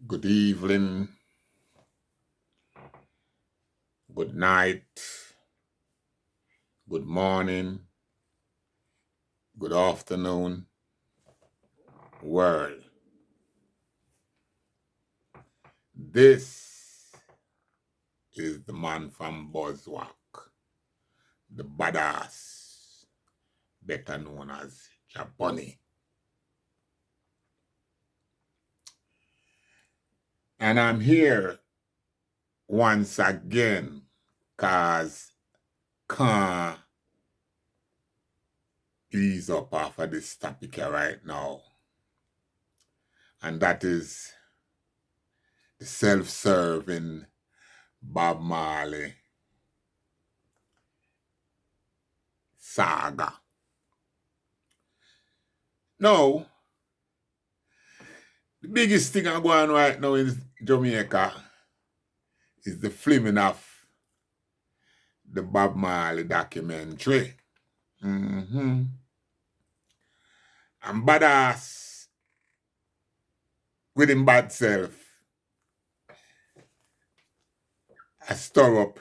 Good evening, good night, good morning, good afternoon, world. This is the man from Buzzwalk, the badass, better known as JahBunny. And I'm here once again because can't ease up off of this topic here right now. And that is the self-serving Bob Marley saga. Now, the biggest thing I'm going on right now in Jamaica is the filming of the Bob Marley documentary. And badass with him bad self I stir up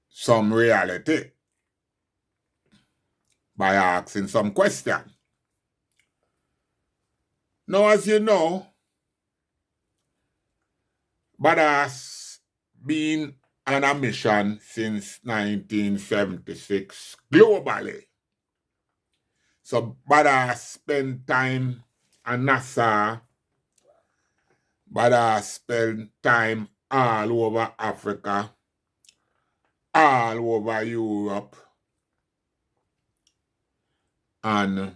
some reality by asking some question. Now, as you know, badass been on a mission since 1976 globally. So badass spend time on NASA. Badass spend time all over Africa, all over Europe, and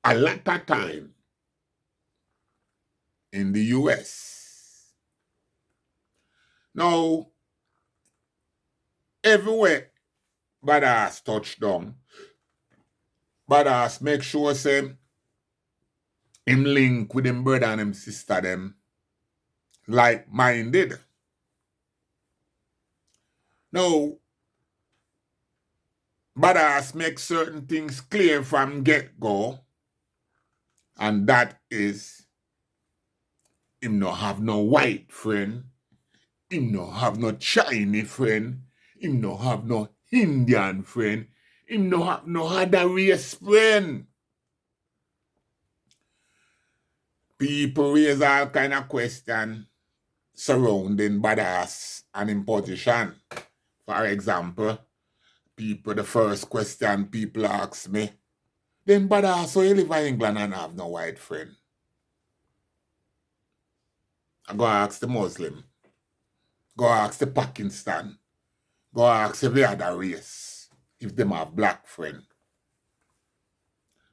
a lot of time in the US. Now, everywhere badass touch down, badass make sure say him link with him brother and him sister them like-minded. Now, badass make certain things clear from get-go, and that is him no have no white friend, him no have no Chinese friend, him no have no Indian friend, him no have no other race friend. People raise all kind of question surrounding badass and him position. For example, the first question people ask me, then badass, so you live in England and have no white friend? I go ask the Muslim, go ask the Pakistan, go ask every other race if them have black friend.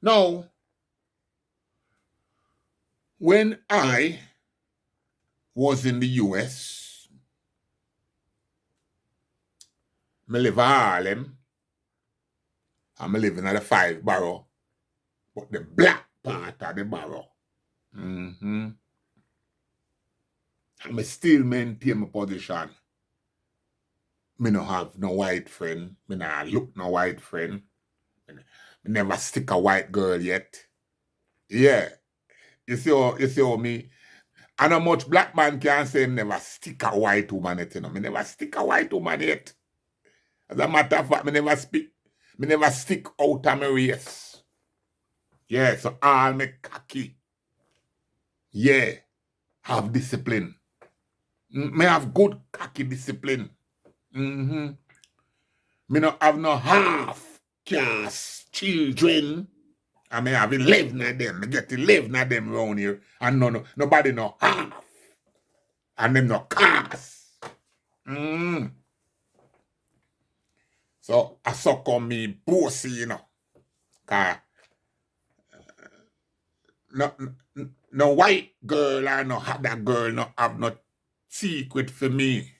Now, when I was in the US, I live in Harlem, and I live in the 5 borough, but the black part of the borough. And I still maintain my position. Me no have no white friend. Me nah look no white friend. Me never stick a white girl yet. Yeah. You see how me, and how much black man can say never stick a white woman yet, you know. Me never stick a white woman yet. As a matter of fact, me never stick out of my race. Yeah, so all me cocky. Yeah. Have discipline. Me have good cocky discipline. Me no have no half caste children. I may have 11 of them. I get 11 of them around here. And nobody no half. And them no caste. So I suck on me pussy, you know. Cause no white girl or no other girl no have no secret for me.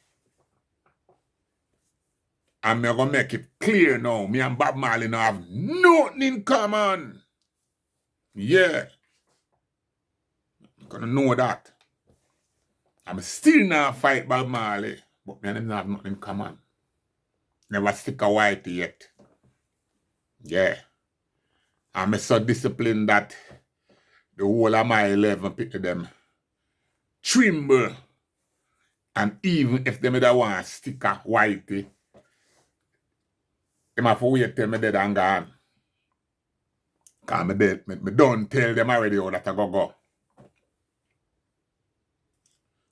And me gonna make it clear now. Me and Bob Marley no have nothing in common. Yeah. You're gonna know that. I'm still not fight Bob Marley, but me and him not have nothing in common. Never stick a white yet. Yeah. I'm so disciplined that the whole of my 11 people them tremble. And even if they don't want to stick a whitey, they have to wait till me dead and gone. Because me don't tell them already how that I go.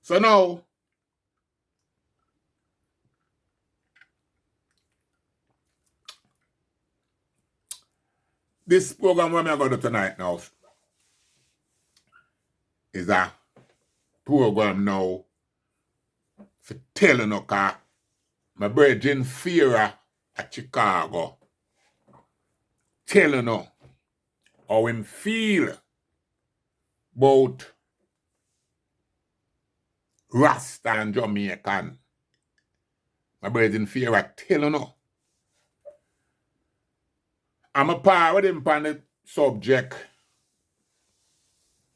So now, this program what I'm going to do tonight now is a program now for telling you because my brethren Fear at Chicago telling you how him feel about Rasta and Jamaican. My brethren Fear at telling you. I'm a part with him on the subject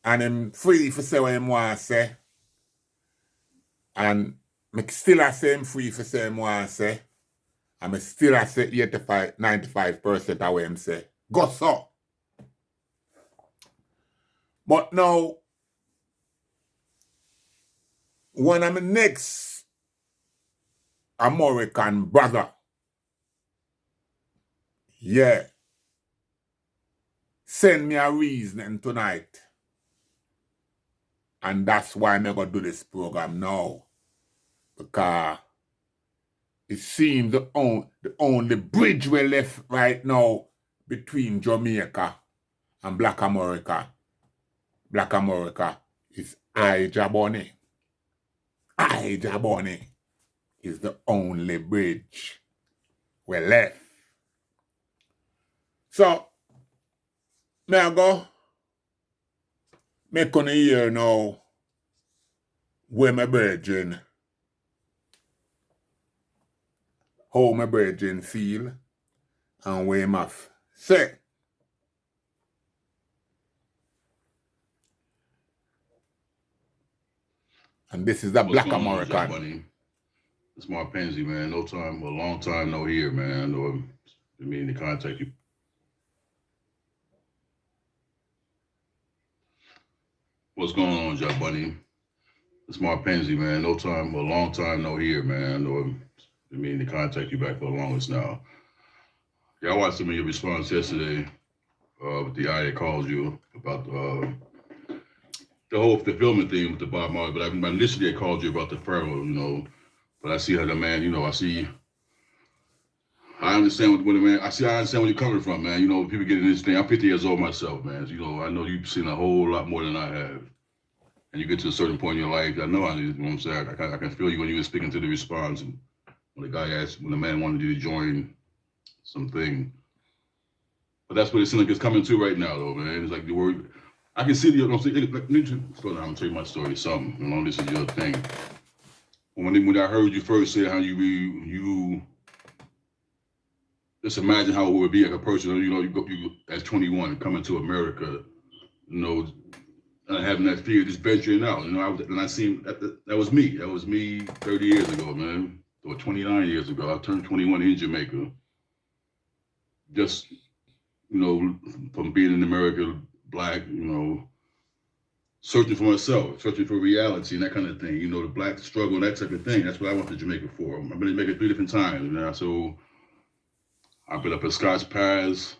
and him free for say what him want to say. And me still I say him free for say him want to say. And me still I say 95% of what him say. Go so. But now, one of my next American brother, yeah, send me a reasoning tonight. And that's why I'm going to do this program now. Because it seems the only bridge we left right now between Jamaica and Black America is JahBunny. JahBunny is the only bridge we left. So, may I go make on a year now where my brethren, how my brethren feel and where him have say. And this is the What's Black going on, American. JahBunny? It's Marpenze, man. A long time no here, man. I know I mean to contact you. What's going on, JahBunny? It's Marpenze, man. A long time no here, man. I know I mean to contact you back for the longest now. Yeah, I watched some of your response yesterday with the guy that called you about the filming thing with the Bob Marley. But initially I called you about the furlough, But I see how the man, I understand what the man. I understand where you're coming from, man. People getting this thing. I'm 50 years old myself, man. So, I know you've seen a whole lot more than I have. And you get to a certain point in your life. I know what I'm saying. I can feel you when you were speaking to the response, and when the man wanted you to join something. But that's what it seems like it's coming to right now, though, man. It's like the word. I can see I'm saying, let me slow down and tell you my story. Something. This is your thing. When I heard you first say how you just imagine how it would be like a person, you as 21 coming to America, having that fear, just venturing out. I seen that was me. That was me 30 years ago, man, or 29 years ago. I turned 21 in Jamaica. Just from being in America, black, searching for myself, searching for reality and that kind of thing. The black struggle and that type of thing. That's what I went to Jamaica for. I've been to Jamaica 3 different times now, so. I've been up at Scotch Pass.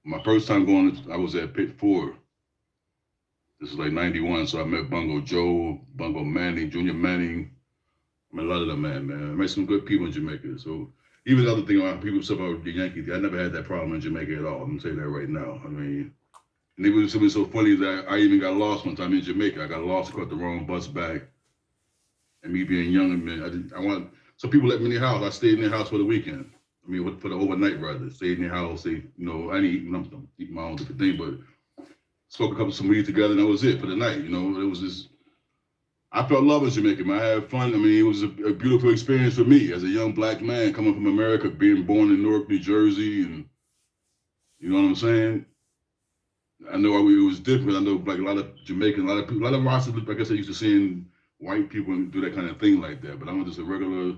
My first time going, I was at Pit 4. This is like 91, so I met Bungo Joe, Bungo Manning, Junior Manning. I met a lot of them, man. I met some good people in Jamaica. So even the other thing, people say about the Yankees, I never had that problem in Jamaica at all. I'm going to tell you that right now. And it was something so funny that I even got lost one time in Jamaica. I got lost, caught the wrong bus back. And me being young, man, so people let me in their house. I stayed in their house for the weekend. For the overnight, rather. Stayed in the house. I didn't eat my own different thing, but spoke some weed together, and that was it for the night. It was just, I felt love in Jamaica, man. I had fun. It was a beautiful experience for me as a young black man coming from America, being born in Newark, New Jersey, and you know what I'm saying? I know it was different. I know like a lot of Jamaicans, a lot of Rasta, like I said, used to seeing white people do that kind of thing like that, but I'm just a regular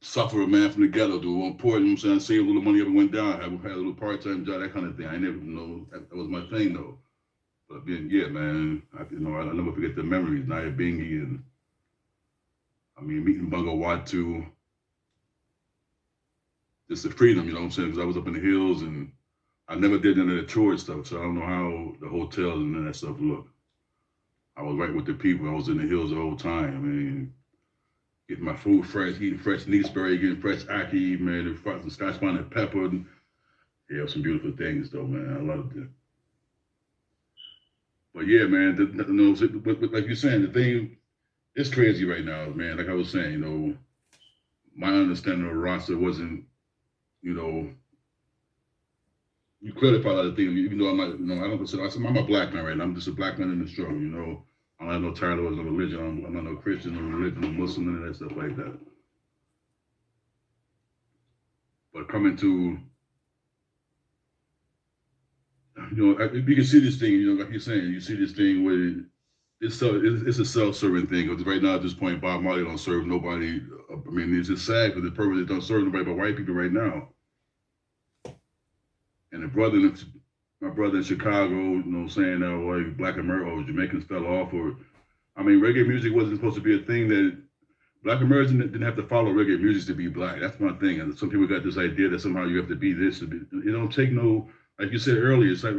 sufferer, man, from the ghetto, dude. I'm poor, you know what I'm saying? I saved a little money up and went down. I had a little part-time job, that kind of thing. I never, that was my thing, though. But then, yeah, man, I never forget the memories. Naya Bingy and, meeting Bunga Watu. Just the freedom, you know what I'm saying? Because I was up in the hills and I never did none of the tourist stuff, so I don't know how the hotels and none of that stuff look. I was right with the people. I was in the hills the whole time. Getting my food fresh, eating fresh Neesbury, getting fresh ackee, man, the scotch bonnet pepper. Yeah, some beautiful things, though, man. I loved it. But yeah, man, like you're saying, the thing, it's crazy right now, man. Like I was saying, my understanding of Rasta wasn't, you clarify a lot of things, even though I'm not, I don't consider, I'm a black man right now. I'm just a black man in the struggle, I don't have no title or no religion. I'm not no Christian, no religion, no Muslim, none of that stuff like that. But coming to, you can see this thing, like you're saying, you see this thing where it's a self-serving thing. Because right now at this point, Bob Marley don't serve nobody. It's just sad because the purpose don't serve nobody but white people right now. And my brother in Chicago, saying that Black Americans, Jamaicans fell off, or reggae music wasn't supposed to be a thing that Black Americans didn't have to follow reggae music to be black. That's my thing. And some people got this idea that somehow you have to be this to be. It don't take no, like you said earlier. It's like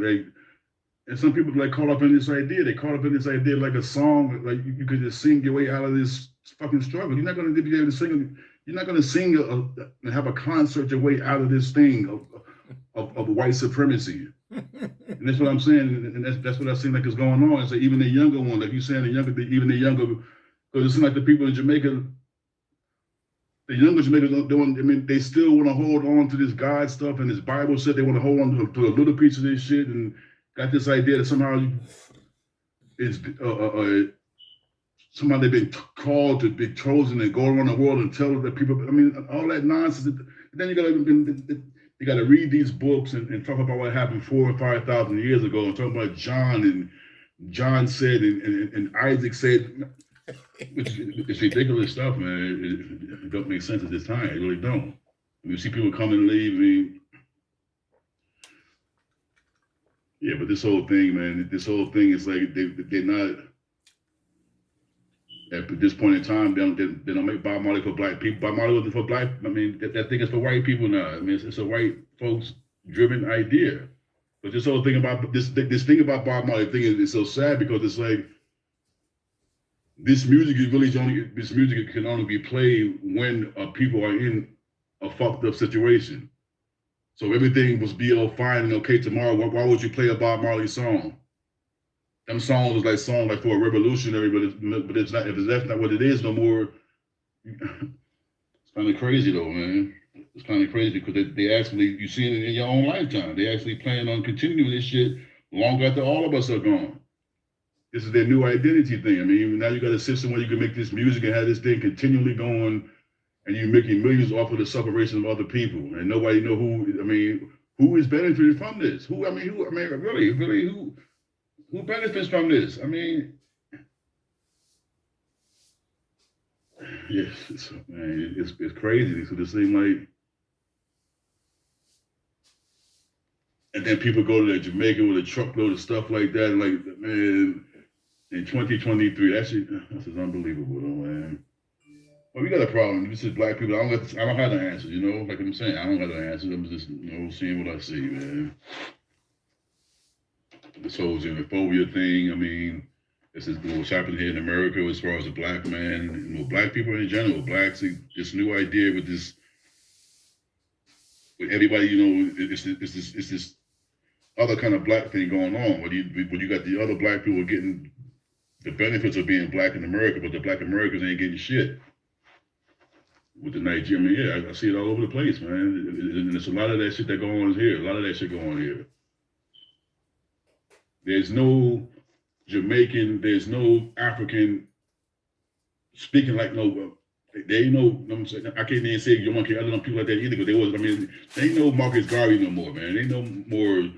and some people caught up in this idea. They caught up in this idea like a song, like you could just sing your way out of this fucking struggle. You're not going to be able to sing. You're not going to sing and have a concert your way out of this thing of white supremacy. And that's what I'm saying, and that's what I seem like is going on. So even the younger one, like you're saying, because it seems like the people in Jamaica, the younger Jamaicans, they still want to hold on to this God stuff, and this Bible said they want to hold on to a little piece of this shit, and got this idea that somehow it's somehow they've been called to be chosen and go around the world and tell the people. All that nonsense. Then you got to read these books and talk about what happened 4,000 or 5,000 years ago, and talk about John said and Isaac said. It's ridiculous stuff, man. It don't make sense at this time. It really don't. You see people come and leave. Yeah, but this whole thing, man, is like they're not. At this point in time, they don't make Bob Marley for black people. Bob Marley wasn't for black. That thing is for white people now. It's a white folks driven idea. But this whole thing about this thing about Bob Marley thing is so sad because it's like this music can only be played when people are in a fucked up situation. So everything was be all fine and okay tomorrow. Why would you play a Bob Marley song? Them songs was songs for a revolutionary, but it's not. If that's not what it is no more, it's kind of crazy though, man. It's kind of crazy because they actually, you see it in your own lifetime. They actually plan on continuing this shit long after all of us are gone. This is their new identity thing. Now you got a system where you can make this music and have this thing continually going, and you're making millions off of the separation of other people, and nobody know who is benefiting from this. Who benefits from this? Yes, it's crazy. So this thing and then people go to Jamaica with a truckload of stuff like that, and in 2023, that's unbelievable, though, man. Well, we got a problem. This is black people. I don't have the answers, like I'm saying. I don't have the answers. I'm just, seeing what I see, man. This whole xenophobia thing, this is what's happening here in America as far as a black man, black people in general, blacks, this new idea with everybody, it's this other kind of black thing going on, when you got the other black people getting the benefits of being black in America, but the black Americans ain't getting shit. With the Nigerian, I see it all over the place, man. And it's a lot of that shit that go on here. There's no Jamaican, there's no African speaking like no. They ain't no. I can't even say Yankee. I don't know people like that either. Because they ain't no Marcus Garvey no more, man. They ain't no more.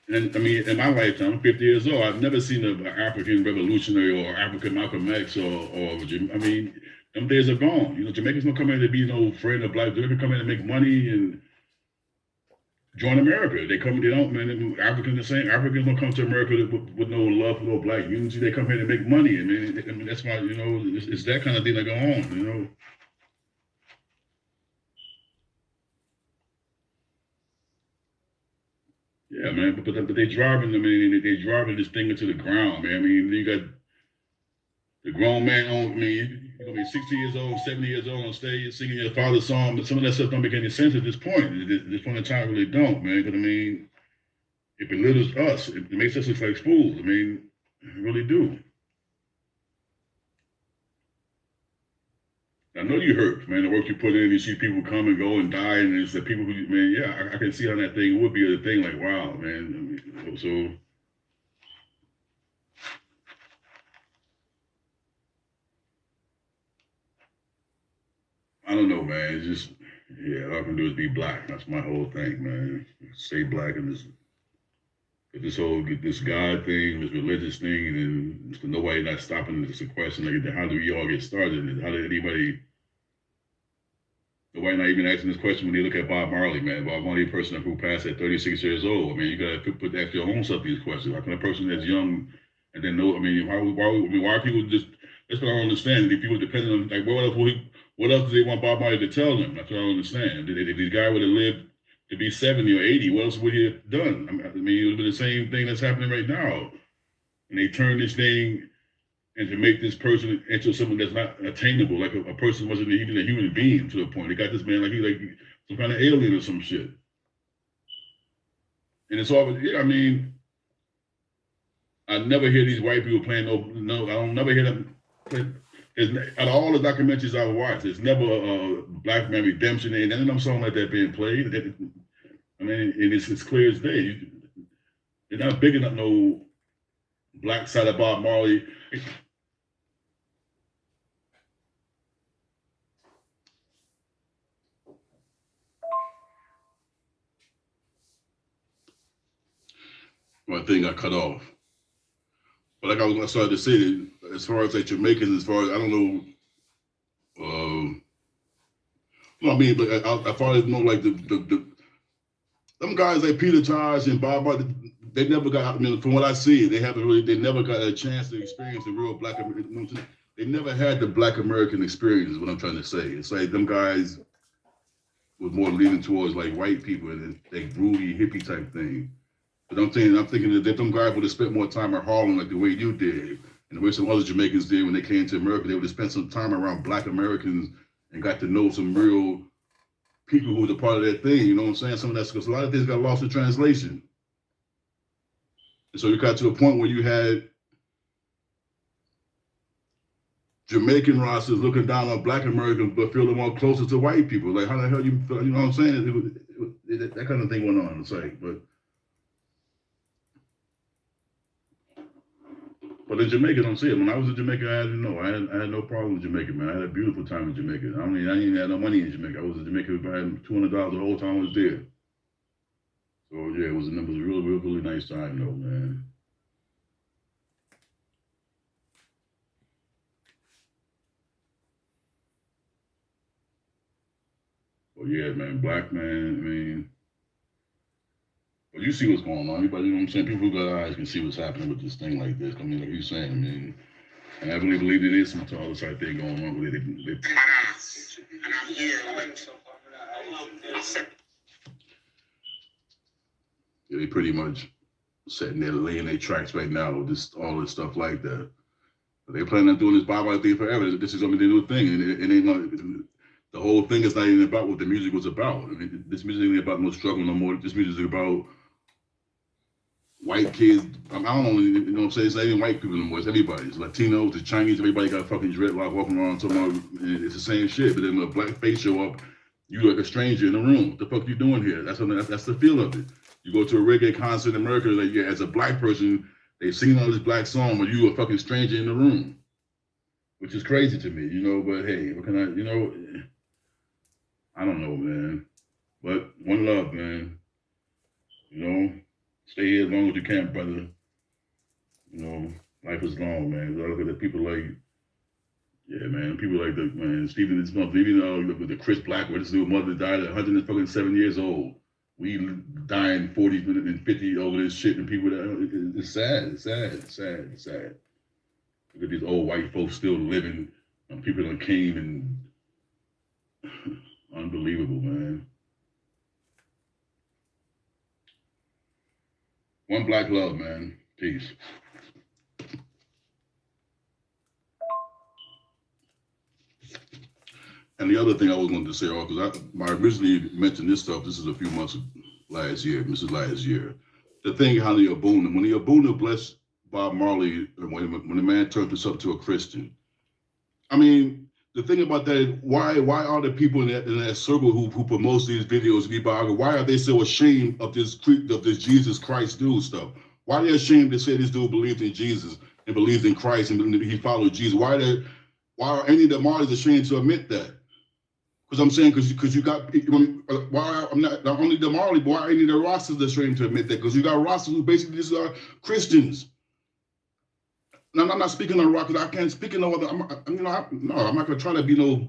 And in my lifetime, I'm 50 years old. I've never seen an African revolutionary or African Malcolm X or them days are gone. You know, Jamaicans don't come in to be no friend of black. They come in to make money and join America. They come, they don't, man. Africans the same. Africans don't come to America with no love for no black unity. They come here to make money. I mean that's why, you know, it's that kind of thing that go on, you know. Yeah, man, but they driving, I mean, they driving this thing into the ground, man. I mean, you got the grown man on, I mean, you're gonna be 60 years old, 70 years old on stage singing your father's song, but some of that stuff don't make any sense at this point. At this point in time, really don't, man. Because I mean, it belittles us. It makes us look like fools. I mean, it really do. I know you hurt, man. The work you put in, you see people come and go and die, and it's the people who, man, yeah, I can see how that thing would be a thing. Like, wow, man. I mean, so. I don't know, man. It's just, yeah, all I can do is be black. That's my whole thing, man. Stay black and this whole this God thing, this religious thing, and nobody not stopping. It's a question like, how do we all get started? And how did anybody? Nobody not even asking this question when you look at Bob Marley, man. Bob Marley, a person who passed at 36 years old. I mean, you gotta put ask your own self these questions. How can a person that's young and then know? I mean, why are people just? That's what I don't understand. If people depending on like what else do they want Bob Marley to tell them? That's what I don't understand. If this guy would have lived to be 70 or 80, what else would he have done? I mean, it would have been the same thing that's happening right now. And they turn this thing and to make this person into something that's not attainable, like a person wasn't even a human being to the point. They got this man like he's like some kind of alien or some shit. And it's all, yeah, I mean, I never hear these white people playing no, I don't never hear them play. Out of all the documentaries I've watched, there's never a black man redemption and none of them songs like that being played. I mean, it's clear as day. They're not big enough no black side of Bob Marley. My thing got cut off. But like I started to say, as far as like Jamaicans, as far as I don't know, no, I mean, but as far as like them guys like Peter Tosh and Bob Marley, they never got. I mean, from what I see, they never got a chance to experience the real black. They never had the black American experience. Is what I'm trying to say. It's like them guys was more leaning towards like white people and like groovy hippie type thing. But I'm thinking that them guys would have spent more time in Harlem like the way you did, and the way some other Jamaicans did when they came to America. They would have spent some time around black Americans and got to know some real people who was a part of that thing. You know what I'm saying? Some of that's because a lot of things got lost in translation. And so you got to a point where you had Jamaican rosters looking down on black Americans but feeling more closer to white people. Like, how the hell you feel? You know what I'm saying? That kind of thing went on. It's like, but in Jamaica, don't see it. When I was in Jamaica, I had no problem with Jamaica, man. I had a beautiful time in Jamaica. I didn't even have no money in Jamaica. I was in Jamaica buying $200 the whole time I was there. So yeah, it was a really nice time though, man. Well, yeah, man, black man. I mean, well, you see what's going on. Everybody, you know what I'm saying? People who got eyes can see what's happening with this thing like this. I mean, like you're saying, I mean, and I really believe it is some all this type thing going on with it. And I'm here yeah, they pretty much sitting there laying their tracks right now with this all this stuff like that. But they plan on doing this Bob Marley thing forever. This is gonna be the new thing, and it ain't gonna. The whole thing is not even about what the music was about. I mean, this music ain't about no struggle no more. This music is about white kids. I don't know, you know what I'm saying? It's not even white people anymore. It's everybody. It's Latinos, the Chinese. Everybody got a fucking dreadlock walking around talking about it's the same shit. But then when a black face show up, you like a stranger in the room. What the fuck you doing here? That's the feel of it. You go to a reggae concert in America, like yeah, as a black person, they singing all this black song, but you a fucking stranger in the room, which is crazy to me, you know. But hey, what can I, you know? I don't know, man. But one love, man. You know, stay here as long as you can, brother. You know, life is long, man. I look at the people like Yeah, man. People like the man Stephen this month, even with the Chris Blackwell, this little mother died at 107 years old. We dying 40 and 50 over this shit, and people that it's sad, it's sad, it's sad, it's sad. Look at these old white folks still living, and people that came and unbelievable, man. One black love, man. Peace. And the other thing I was going to say, because I originally mentioned this stuff, this is a few months last year, this is last year. The thing how the Abuna, when the Abuna blessed Bob Marley, when the man turned himself to a Christian, I mean, the thing about that is why are the people in that circle who promotes these videos, why are they so ashamed of this Jesus Christ dude stuff? Why are they ashamed to say this dude believed in Jesus and believed in Christ and he followed Jesus? Why are any of the Marleys ashamed to admit that? Because I'm saying, because you got, why I'm not only the Marley, but why are any of the Rastas ashamed to admit that? Because you got Rastas who basically just are Christians. Now, I'm not speaking on rock because I can't speak in no other. I'm not gonna try to be no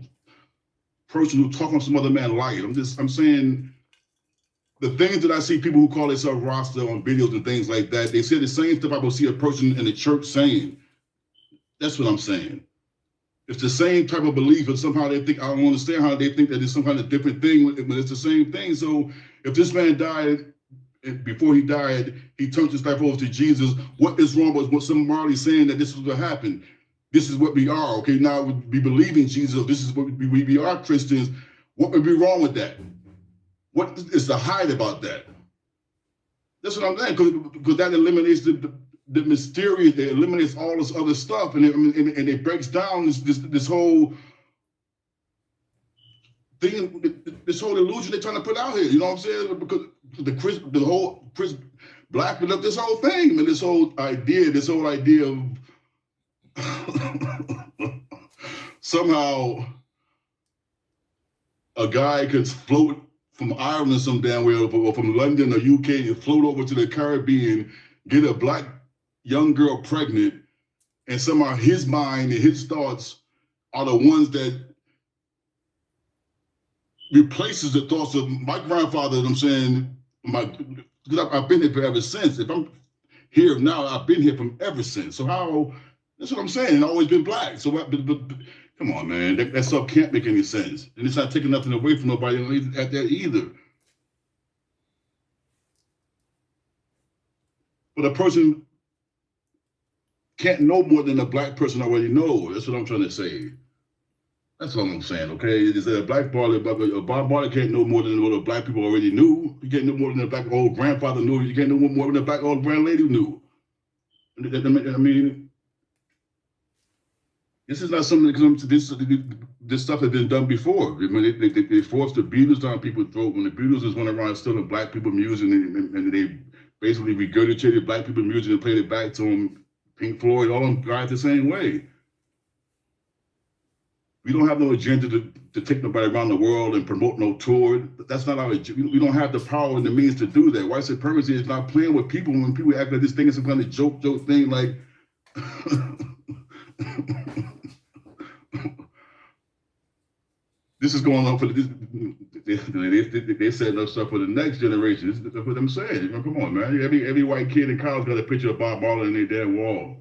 person who talk on some other man light. I'm saying the things that I see people who call themselves Rasta on videos and things like that. They say the same stuff I will see a person in the church saying. That's what I'm saying. It's the same type of belief, but somehow they think, I don't understand how they think that it's some kind of different thing when it's the same thing. So if this man died, and before he died, he turned his life over to Jesus, what is wrong with what some Marley saying that this is what happened? This is what we are, okay? Now we believe in Jesus, this is what we are Christians. What would be wrong with that? What is the hide about that? That's what I'm saying, because that eliminates the mysterious, it eliminates all this other stuff, and it breaks down this whole thing, this whole illusion they're trying to put out here. You know what I'm saying? Because the whole Chris Black, this whole thing, and this whole idea of somehow a guy could float from Ireland some damn way, or from London or UK, and float over to the Caribbean, get a black young girl pregnant, and somehow his mind and his thoughts are the ones that replaces the thoughts of my grandfather. I'm saying, because I've been here for ever since. If I'm here now, I've been here from ever since. So how? That's what I'm saying. I've always been black. So but come on, man. That stuff can't make any sense, and it's not taking nothing away from nobody at that either. But a person can't know more than a black person already knows. That's what I'm trying to say. That's what I'm saying, okay? Is that a black Marley, Bob Marley can't know more than what the black people already knew. You can't know more than the black old grandfather knew. You can't know more than the black old grand lady knew. I mean, this is not something that this stuff has been done before. I mean, they forced the Beatles down people's throat when the Beatles just went around stealing black people music, and they basically regurgitated black people music and played it back to them. Pink Floyd, all them guys the same way. We don't have no agenda to take nobody around the world and promote no tour. That's not our agenda. We don't have the power and the means to do that. White supremacy is not playing with people when people act like this thing is some kind of joke thing, like this is going on for they're setting up stuff for the next generation. That's what I'm saying. Come on, man. Every white kid in college got a picture of Bob Marley on their damn wall.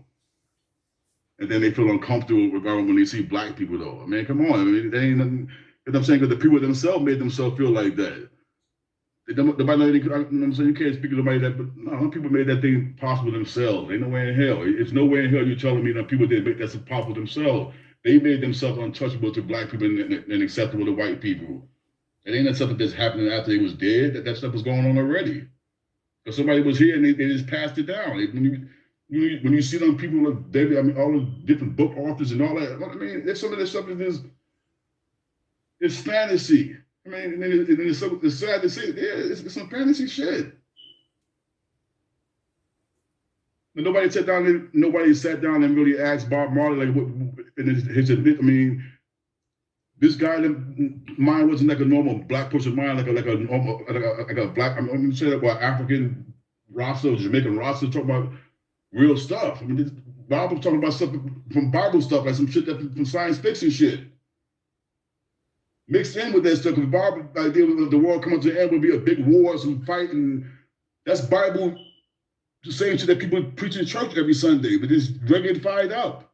And then they feel uncomfortable when they see black people, though. I mean, come on. I mean, they ain't nothing. You know what I'm saying? Because the people themselves made themselves feel like that. I'm saying, you can't speak to nobody that, but no, people made that thing possible themselves. Ain't nowhere in hell. It's nowhere in hell you're telling me that people didn't make that possible themselves. They made themselves untouchable to black people and acceptable to white people. It ain't that something that's happening after they was dead. That stuff was going on already. Because somebody was here and they just passed it down. When you see them people like David, I mean, all the different book authors and all that, I mean, there's some of this stuff that is, it's fantasy. I mean, and it's sad to say, yeah, it's some fantasy shit. And nobody sat down and really asked Bob Marley, like, what, and his I mean, this guy, mind wasn't like a normal black person mind, like a black, I'm gonna say that about African Rasta or Jamaican Rasta, talking about real stuff. I mean, Bible talking about stuff from Bible stuff, like some shit that from science fiction shit. Mixed in with that stuff, because the Bible idea of the world coming to the end will be a big war, some fight, and that's Bible, the same shit that people preach in church every Sunday, but it's reggae up.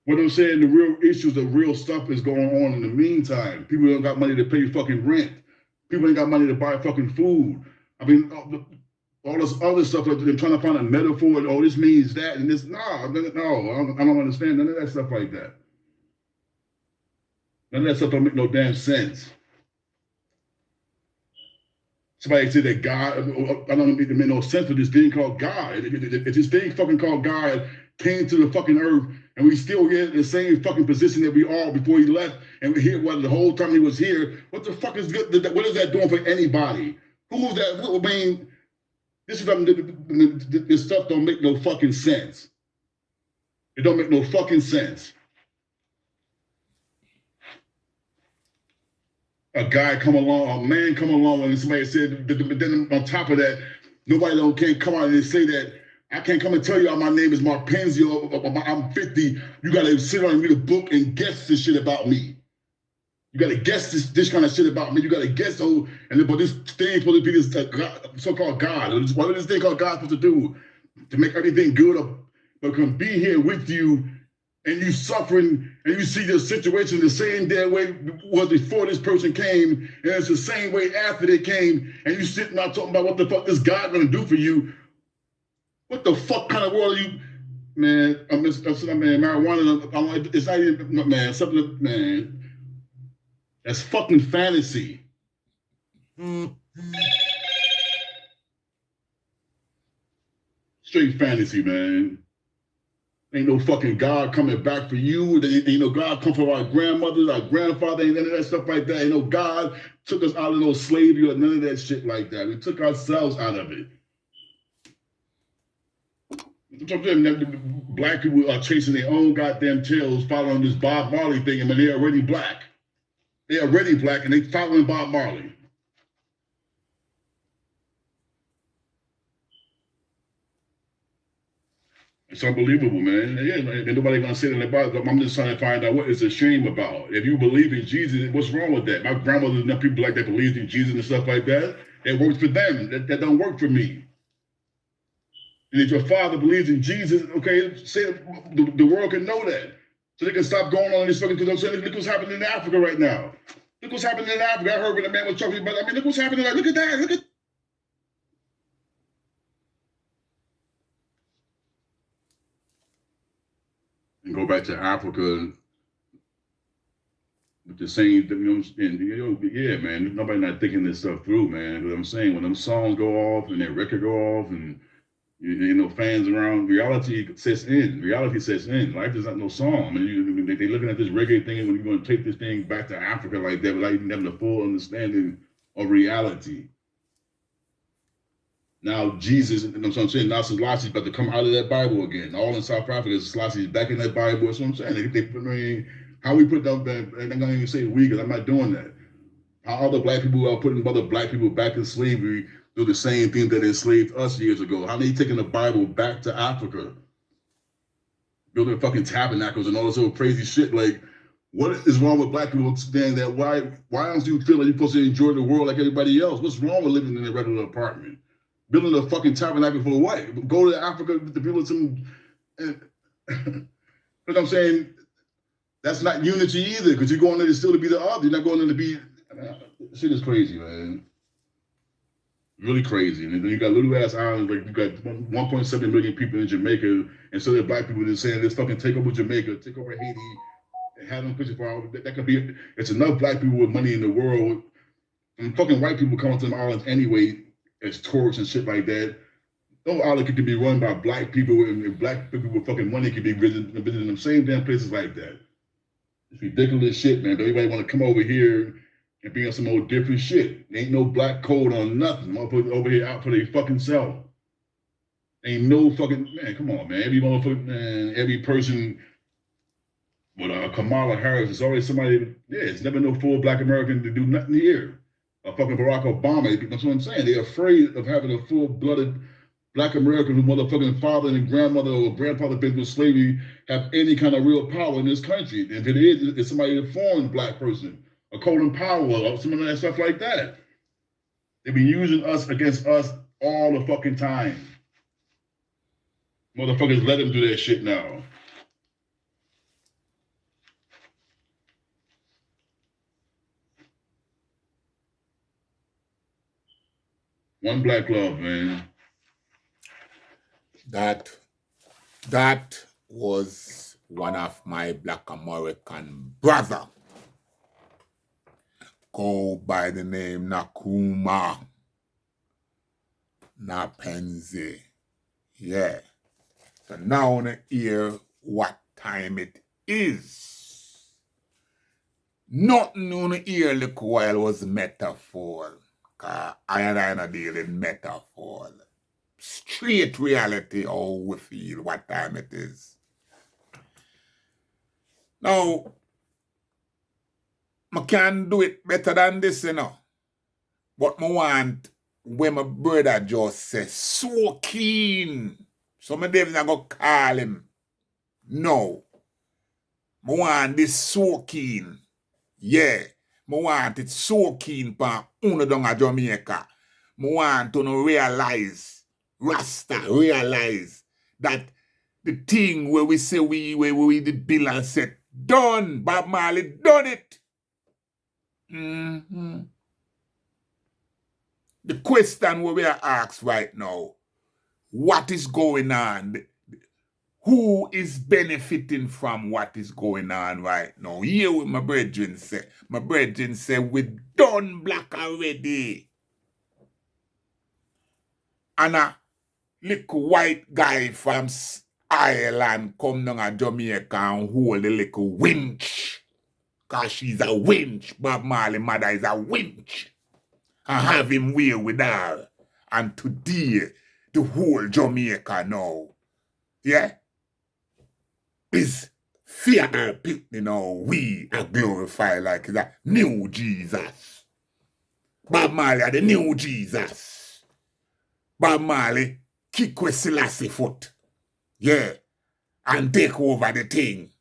What I'm saying, the real issues, the real stuff is going on in the meantime. People don't got money to pay fucking rent. People ain't got money to buy fucking food. I mean, all this other stuff, like they're trying to find a metaphor, and, oh, this means that, and this, no, I don't understand none of that stuff like that. None of that stuff don't make no damn sense. Somebody said that God, I don't make no sense for this thing called God. If this thing fucking called God came to the fucking earth, and we still here in the same fucking position that we are before he left, and we're here the whole time he was here, what the fuck is good? What is that doing for anybody? Who is that? I mean, this stuff don't make no fucking sense. It don't make no fucking sense. A guy come along, a man come along, and somebody said, but then on top of that, nobody can't come out and say that, I can't come and tell you my name is Marpenze, or I'm 50. You gotta sit down and read a book and guess this shit about me. You gotta guess this kind of shit about me. You gotta guess, but this thing supposed to be this so-called God. What is this thing called God supposed to do? To make everything good, but can be here with you, and you suffering, and you see the situation the same damn way was before this person came, and it's the same way after they came, and you sitting out talking about what the fuck this God gonna do for you. What the fuck kind of world are you, man? Man, marijuana. It's not even, man. Something, man. That's fucking fantasy. Straight fantasy, man. Ain't no fucking God coming back for you. Ain't no God come for our grandmothers, our grandfather, ain't none of that stuff like that. Ain't no God took us out of no slavery or none of that shit like that. We took ourselves out of it. Black people are chasing their own goddamn tails, following this Bob Marley thing, and they're already black. They're already black, and they following Bob Marley. It's unbelievable, man. Yeah, ain't nobody gonna say that about it. I'm just trying to find out what is the shame about. If you believe in Jesus, what's wrong with that? My grandmother and people like that believed in Jesus and stuff like that. It works for them. That don't work for me. And if your father believes in Jesus, okay, say the world can know that. So they can stop going on this fucking, because I'm saying, look what's happening in Africa right now. Look what's happening in Africa. I heard when the man was talking about, I mean, look what's happening. Like, look at that. Look at. And go back to Africa with the same, yeah, man, nobody not thinking this stuff through, man. What I'm saying, when them songs go off and that record go off and, fans around, reality sets in. Life is not no song. I mean, they're looking at this reggae thing, and when you're going to take this thing back to Africa like that without even having a full understanding of reality. Now Jesus, and that's what I'm saying, now Selassie's about to come out of that Bible again. All in South Africa, Selassie's back in that Bible. That's what I'm saying. How we put them back, and I'm not even say we, because I'm not doing that. How other black people are putting other black people back in slavery, do the same thing that enslaved us years ago. How they taking the Bible back to Africa? Building fucking tabernacles and all this old crazy shit. Like, what is wrong with black people saying that? Why don't you feel like you're supposed to enjoy the world like everybody else? What's wrong with living in a regular apartment? Building a fucking tabernacle for what? Go to Africa to build some. But I'm saying that's not unity either, because you're going there still to be the other. You're not going there to be. Shit is crazy, man. Really crazy. And then you got little ass islands, like you got 1.7 million people in Jamaica, and so there are black people that saying, let's fucking take over Jamaica, take over Haiti, and have them pushing for that could be. It's enough black people with money in the world, and fucking white people coming to them islands anyway as tourists and shit like that. No island could be run by black people, and black people with fucking money could be visiting them same damn places like that. It's ridiculous shit, man. Everybody want to come over here and be on some old different shit. Ain't no black code on nothing. Motherfuckers over here out for their fucking self. Ain't no fucking, man, come on, man. Every motherfucker, man, every person with Kamala Harris, it's always somebody, it's never no full black American to do nothing here. fucking Barack Obama. That's what I'm saying. They're afraid of having a full-blooded Black American whose motherfucking father and grandmother or grandfather been through slavery have any kind of real power in this country. And if it is, it's somebody, a foreign Black person, a Colin Powell or some of that stuff like that. They be using us against us all the fucking time. Motherfuckers let them do that shit now. One Black love, man. That was one of my Black American brother. Go by the name Nkrumba. Marpenze. Yeah. So now I hear what time it is. Nothing on the ear look while was metaphor. Cause I and I deal in metaphor. Straight reality how we feel, what time it is. Now, I can do it better than this, you know. But I want when my brother just says, so keen. So my David not go call him. No. I want this so keen. Yeah. I want it so keen pa uno down a Jamaica. I want to realize, Rasta realize that the thing where we say we did bill and said, done. Bob Marley done it. Mm-hmm. The question we are asked right now, what is going on? Who is benefiting from what is going on right now? Here what my brethren say. My brethren say, we done black already. And a little white guy from Ireland come down to Jamaica and hold a little winch. Because she's a winch. Bob Marley mother is a winch. And have him wear with her. And today, the whole Jamaica now, yeah, is fear her people, you know, we are glorified like that new Jesus. Bob Marley are the new Jesus. Bob Marley kick with Selassie foot. Yeah. And take over the thing.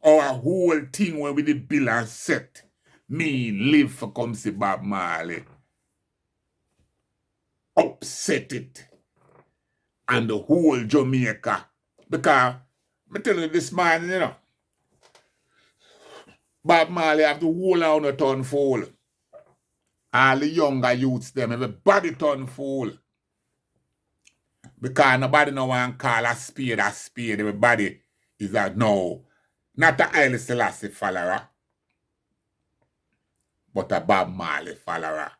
Our whole thing where we did bill and set. Me live for come see Bob Marley. Upset it. And the whole Jamaica. Because, I tell you this man, you know, Bob Marley have to hold on a ton full. All the younger youths, them, everybody turn fool. Because nobody no one call a spade a spade. Everybody is a no. Not a Haile Selassie follower, but a Bob Marley follower.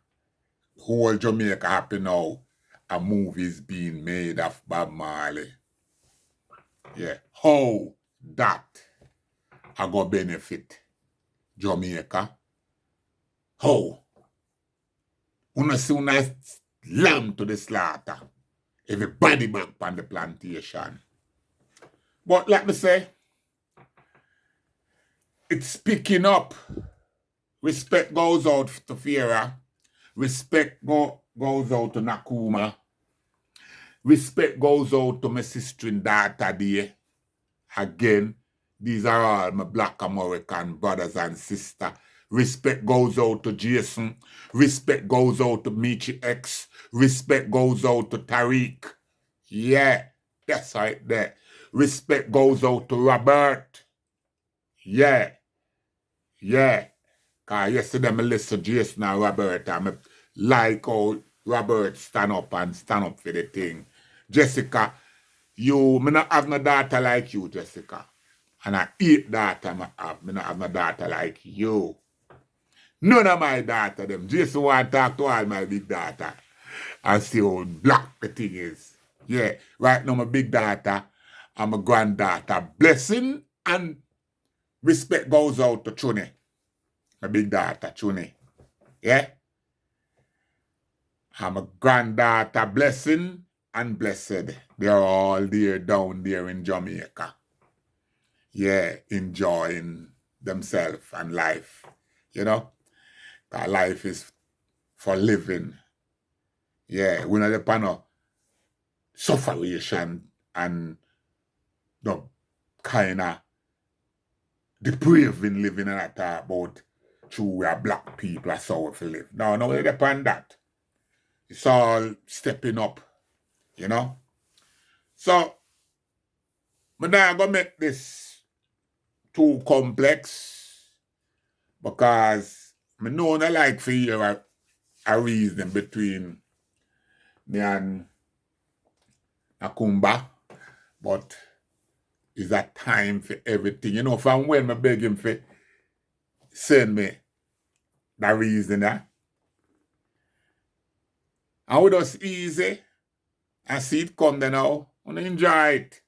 Whole Jamaica happy now. A movie is being made of Bob Marley. Yeah. How that I go benefit Jamaica? How? Una see una lamb to the slaughter. Everybody back on the plantation. But like me say, it's picking up. Respect goes out to Fiera. Respect goes out to Nkrumba. Respect goes out to my sister and daughter there. Again, these are all my Black American brothers and sisters. Respect goes out to Jason. Respect goes out to Michi X. Respect goes out to Tariq. Yeah, that's right there. Respect goes out to Robert. Yeah. Yeah. Because yesterday I listen to Jason and Robert and I like how Robert stand up for the thing. Jessica, me not have no daughter like you, Jessica. And I 8 daughter I have. Me not have no daughter like you. None of my daughter, them. Jason want to talk to all my big daughter and see how black the thing is. Yeah, right now my big daughter and my granddaughter. Blessing and respect goes out to Chune. My big daughter, Chune. Yeah? And my granddaughter, Blessing and Blessed. They're all there down there in Jamaica. Yeah, enjoying themselves and life. You know? 'Cause life is for living. Yeah, we not depend on sufferation and the kind of depraving living and I talk about true we are black people, that's how we live. No, we depend on that. It's all stepping up, you know? So, I'm not going to make this too complex because I know I like for hear a reason between me and Nkrumba, but it's a time for everything. You know, from when I beg him for send me that reason, and we just easy and see it come there now. And enjoy it.